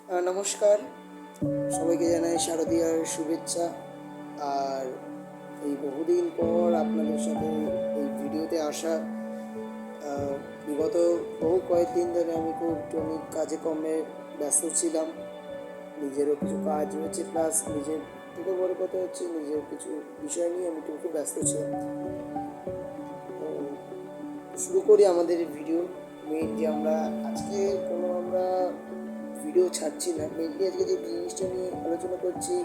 নমস্কার, সবাইকে জানাই শারদীয়ার শুভেচ্ছা। আর এই বহুদিন পর আপনাদের সাথে এই ভিডিওতে আসা। বিগত কয়েকদিন ধরে আমি কাজে কর্মে ব্যস্ত ছিলাম। নিজেরও কিছু কাজ রয়েছে, প্লাস নিজের থেকে বড় কথা হচ্ছে নিজের কিছু বিষয় নিয়ে আমি একটু ব্যস্ত ছিলাম। তো শুরু করি আমাদের ভিডিও। মেইনলি আমরা ভিডিও ছাড়ছি না, মেনলি আজকে যে জিনিসটা নিয়ে আলোচনা করছি,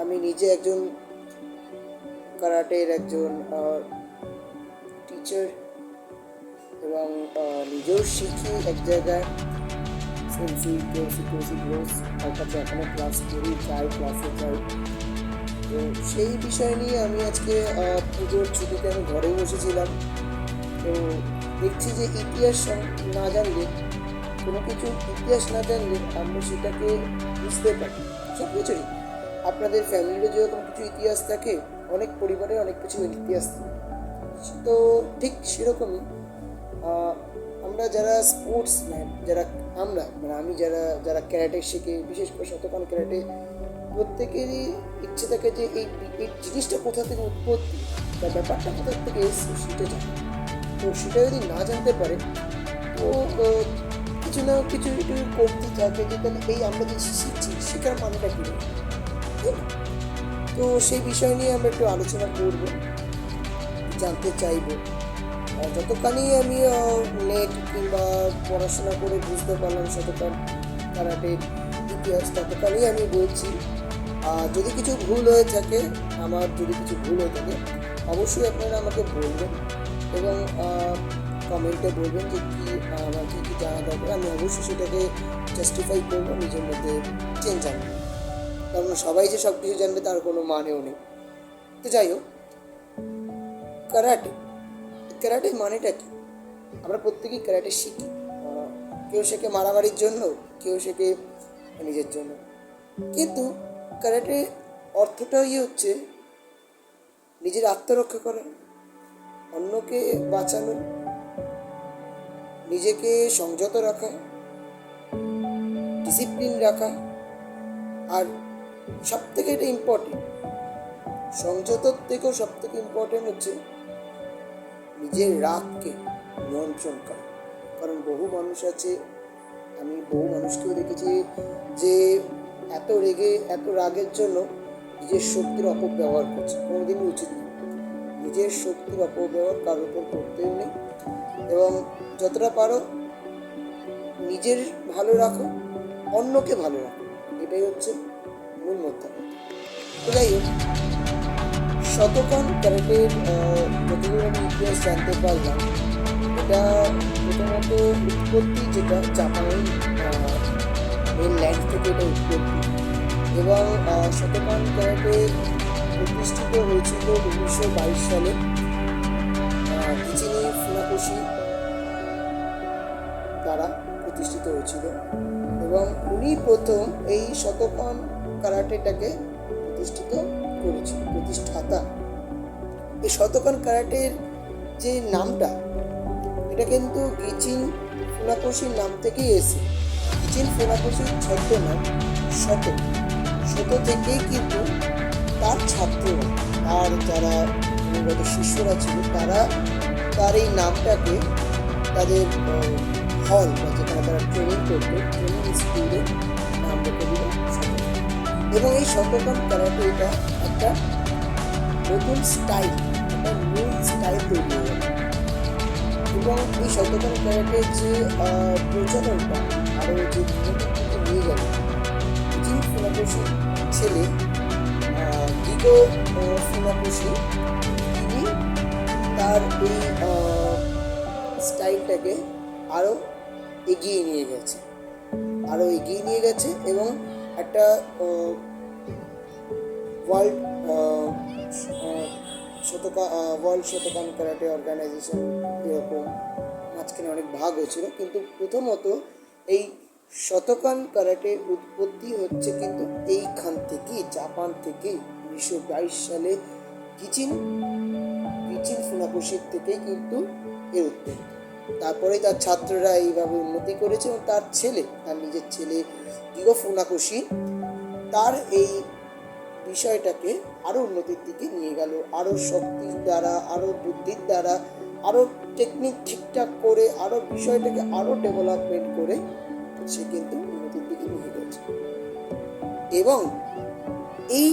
আমি নিজে একজন কারাটের একজন টিচার এবং নিজেও শিখি এক জায়গায় সেন্সি কেওসি কেওসি গ্রোস, তার কাছে এখনও ক্লাস করি, ক্লাসে যাই। তো সেই বিষয় নিয়ে আমি আজকে পুজোর ছুটিতে আমি ঘরে বসেছিলাম। তো দেখছি যে ইতিহাস না জানলে, কোনো কিছু ইতিহাস না জানলে আমরা সেটাকে বুঝতে পারি। সব কিছুরই আপনাদের ফ্যামিলিরও যেরকম কিছু ইতিহাস থাকে, অনেক পরিবারে অনেক কিছু ইতিহাস থাকে। তো ঠিক সেরকমই আমরা যারা স্পোর্টসম্যান, আমি যারা যারা ক্যারাটে শিখে, বিশেষ করে শতকান ক্যারাটে, প্রত্যেকেরই ইচ্ছে থাকে যে এই জিনিসটা কোথা থেকে উৎপত্তি বা ব্যাপারটা কোথা থেকে এসছে সেটা জানে। তো সেটা যদি না জানতে পারে, তো কিছু না কিছু একটু করতে থাকে যে তাহলে এই আমরা যে শিখছি শেখার মানেটা কী, তাই না? তো সেই বিষয় নিয়ে আমরা একটু আলোচনা করব, জানতে চাইব। যতখানি আমি নেট কিংবা পড়াশোনা করে বুঝতে পারলাম শতকান কারাটের ইতিহাস, ততখানি আমি বলছি। যদি কিছু ভুল হয়ে থাকে, অবশ্যই আপনারা আমাকে বলবেন এবং কমেন্টে বলবেন যে আমার কী কী জানা দরকার। আমি অবশ্যই সেটাকে জাস্টিফাই করবো, নিজের মধ্যে চেঞ্জ আনবো। কারণ সবাই যে সব কিছু জানবে তার কোনো মানেও নেই। তো যাই হোক, ক্যারাটে ক্যারাটে মানেটা কি? আমরা প্রত্যেকেই ক্যারাটে শিখি। কেউ শেখে মারামারির জন্য, কেউ শেখে নিজের জন্য। কিন্তু ক্যারাটে অর্থটাই হচ্ছে নিজের আত্মরক্ষা করা, অন্যকে বাঁচানো, নিজেকে সংযত রাখা, ডিসিপ্লিন রাখা। আর সব থেকে এটা ইম্পর্টেন্ট, সংযতর থেকেও সব থেকে ইম্পর্টেন্ট হচ্ছে নিজের রাগকে নিয়ন্ত্রণ করা। কারণ আমি বহু মানুষকেও দেখেছি যে এত রাগের জন্য নিজের শক্তির অপব্যবহার করছে। কোনোদিনই উচিত নয়। নিজের শক্তির অপব্যবহার কারোর উপর করতেও নেই। এবং যতটা পারো নিজের ভালো রাখো, অন্যকে ভালো রাখো, এটাই হচ্ছে মূল মধ্যে। তো যাই হোক, শতকান ক্যারাটের যতদূর আমি ইতিহাস জানতে পারলাম, এটা প্রথমত উৎপত্তি যেটা জাপানের মেন ল্যান্ড থেকে এটা উৎপত্তি। এবং শতকান ক্যারাটে প্রতিষ্ঠিত হয়েছিল 1922 সালে গিচিনি ফুনাকোশি দ্বারা প্রতিষ্ঠিত হয়েছিল। এবং উনি প্রথম এই শতকান কারাটেটাকে প্রতিষ্ঠাতা। এই শতকান কারাটের যে নামটা, এটা কিন্তু গিচিন ফুনাকোশির নাম থেকেই এসে। গিচিন ফুনাকোশির ছদ্মনাম শত থেকেই কিন্তু তার ছাত্ররা, আর যারা অনুগত শিষ্যরা ছিল, তার এই নামটাকে তাদের হল বা যেখানে তারা ট্রেনিং করতো, ট্রেনিং স্কুলের নাম রেখে দিল শতকান। এবং এই শতকান ক্যারাটে এটা একটা নতুন স্টাইল, একটা নিউ স্টাইল তৈরি হয়ে গেল। এবং এই শতকান ক্যারাটের যে প্রচলনটা আরও যে নিয়ে গেল, জিন ফুনাকোশির ছেলে গিগো ফুনাকোশি, তিনি তার এই স্টাইলটাকে আরও এগিয়ে নিয়ে গেছে এবং একটা ওয়ার্ল্ড শতকান ক্যারাটে অর্গানাইজেশন এরকম মাঝখানে অনেক ভাগ হয়েছিল। কিন্তু প্রথমত এই শতকান ক্যারাটের উৎপত্তি হচ্ছে কিন্তু এইখান থেকেই, জাপান থেকেই। 1922 সালে গিচিন ফুনাকোশির থেকেই কিন্তু এর উৎপত্তি। তারপরেই তার ছাত্ররা এইভাবে উন্নতি করেছে এবং তার নিজের ছেলে দিগো ফুনাকোশি তার এই বিষয়টাকে আরও উন্নতির দিকে নিয়ে গেল, আরও শক্তির দ্বারা, আরও বুদ্ধির দ্বারা, আরও টেকনিক ঠিকঠাক করে, আরও বিষয়টাকে আরও ডেভেলপমেন্ট করে সে কিন্তু উন্নতির দিকে নিয়ে গেছে। এবং এই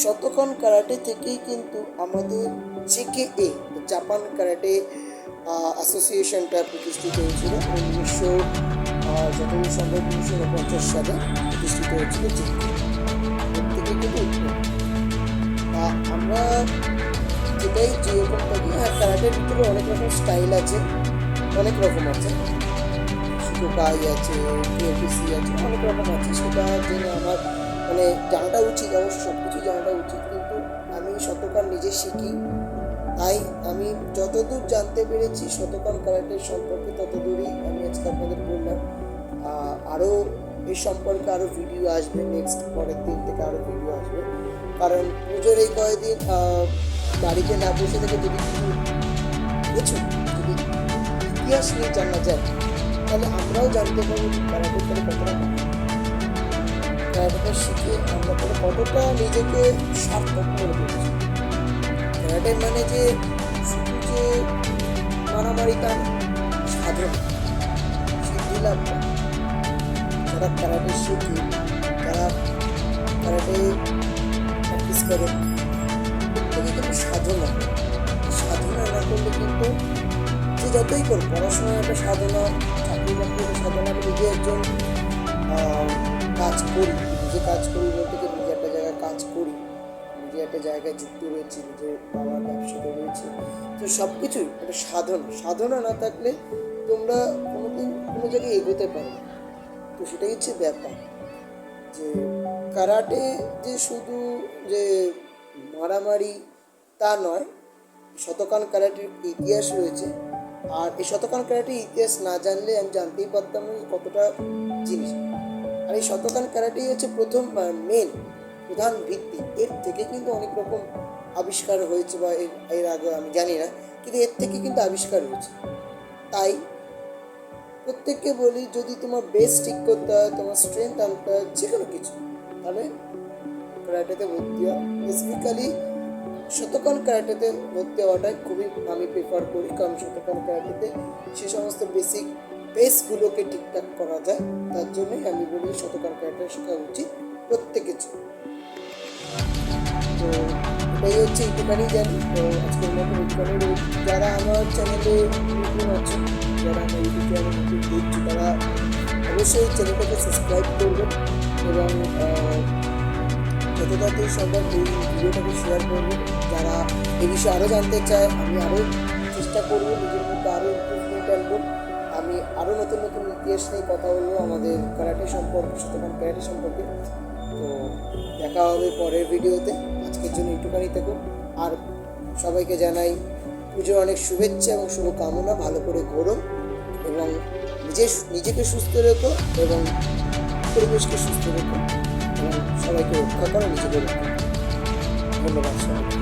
শতকন কারাটে থেকেই কিন্তু আমাদের জেকেএ জাপান কারাটে অ্যাসোসিয়েশনটা প্রতিষ্ঠিত হয়েছিল 1950 সালে প্রতিষ্ঠিত হয়েছিল জেকে থেকে কিন্তু আমরা যেটাই যেরকম থাকি। হ্যাঁ, কারাটের ভিতরে অনেক রকম স্টাইল আছে, অনেক রকম আছে, শিকোকাই আছে, কেএফসি আছে, অনেক রকম আছে। সেটা জেনে আমার মানে জানাটা উচিত, অবশ্য সব কিছু জানাটা উচিত, কিন্তু আমি শতকান নিজে শিখি, তাই আমি যতদূর জানতে পেরেছি শতকান কারাটের সম্পর্কে ততদূরই আমি আজকে আপনাদের বললাম। আরও এই সম্পর্কে আরও ভিডিও আসবে, নেক্সট পরের দিন থেকে আরও ভিডিও আসবে, কারণ পুজোর এই কয়েকদিন বাড়িতে না বসে থেকে যদি কিছু যদি ইতিহাস নিয়ে জানা যায় তাহলে আমরাও জানতে পারবো কারাটের তাহলে কতটা ক্যারাটেটা শিখে আমরা তাহলে কতটা নিজেকে সার্থক করে তুলছি। ক্যারাটে মানে যে শুধু যে মারামারি তা সাধন সিদ্ধি লাভ করে। যারা ক্যারাটে শিখে, যারা ক্যারাটে প্র্যাকটিস করে, প্রত্যেকে কিন্তু সাধনা না করলে কিন্তু যে যতই করো, পড়াশোনার একটা সাধনা, চাকরি বাকরির সাধনা, আমি নিজে একজন কাজ করি, নিজে কাজ করি বলতে কি নিজে একটা জায়গায় কাজ করি, নিজে একটা জায়গায় যুক্ত রয়েছি, নিজের বাবার ব্যবসাতে রয়েছে, তো সব কিছুই একটা সাধনা না থাকলে তোমরা কোনোদিন কোনো জায়গায় এগোতে পারবে। তো সেটাই হচ্ছে ব্যাপার, যে কারাটে যে শুধু যে মারামারি তা নয়, শতকান কারাটের ইতিহাস রয়েছে। আর এই শতকান কারাটের ইতিহাস না জানলে আমি জানতেই পারতাম না কতটা জিনিস। আর এই শতকান কারাটেই হচ্ছে প্রথম প্রধান ভিত্তি। এর থেকে কিন্তু অনেক রকম আবিষ্কার হয়েছে, বা এর আগে আমি জানি না, কিন্তু এর থেকে কিন্তু আবিষ্কার হয়েছে। তাই প্রত্যেককে বলি, যদি তোমার বেস ঠিক করতে হয়, তোমার স্ট্রেংথ আনতে হয়, যে কোনো কিছু, তাহলে কারাটেতে ভর্তি হয়। স্পেসিফিক্যালি শতকান কারাটেতে ভর্তি হওয়াটাই খুবই আমি প্রেফার করি, কারণ শতকান কারাটেতে সে সমস্ত বেসগুলোকে ঠিকঠাক করা যায়। তার জন্যই আমি বলি শতকান কারাটে শেখা উচিত প্রত্যেকের জন্য। তো এটাই হচ্ছে, একটুখানি জানি। তো আজকের মতো একটুখানি যারা আমার চ্যানেলে নতুন আছে, যারা আমার ইউটিউব চ্যানেলে নতুন দেখছি, তারা অবশ্যই চ্যানেলটাকে সাবস্ক্রাইব করবেন এবং যত তাড়াতাড়ি সম্ভব এই ভিডিওটাকে শেয়ার করবেন। যারা এই বিষয়ে আরও জানতে চায়, আমি আরও চেষ্টা করবো নিজের মধ্যে আরও ইমপ্রুভমেন্ট আনবো। আমি আরও নতুন নতুন ইতিহাস নিয়ে কথা বলবো আমাদের কারাটে সম্পর্কে, শতকান কারাটে সম্পর্কে। তো দেখা হবে পরের ভিডিওতে। আজকের জন্য একটুখানি থাকুন। আর সবাইকে জানাই পুজোর অনেক শুভেচ্ছা এবং শুভকামনা। ভালো করে ঘোরো এবং নিজেকে সুস্থ রেখো এবং পরিবেশকে সুস্থ রেখো এবং সবাইকে রক্ষা করো, নিজেকে রক্ষা করো। ধন্যবাদ সবাইকে।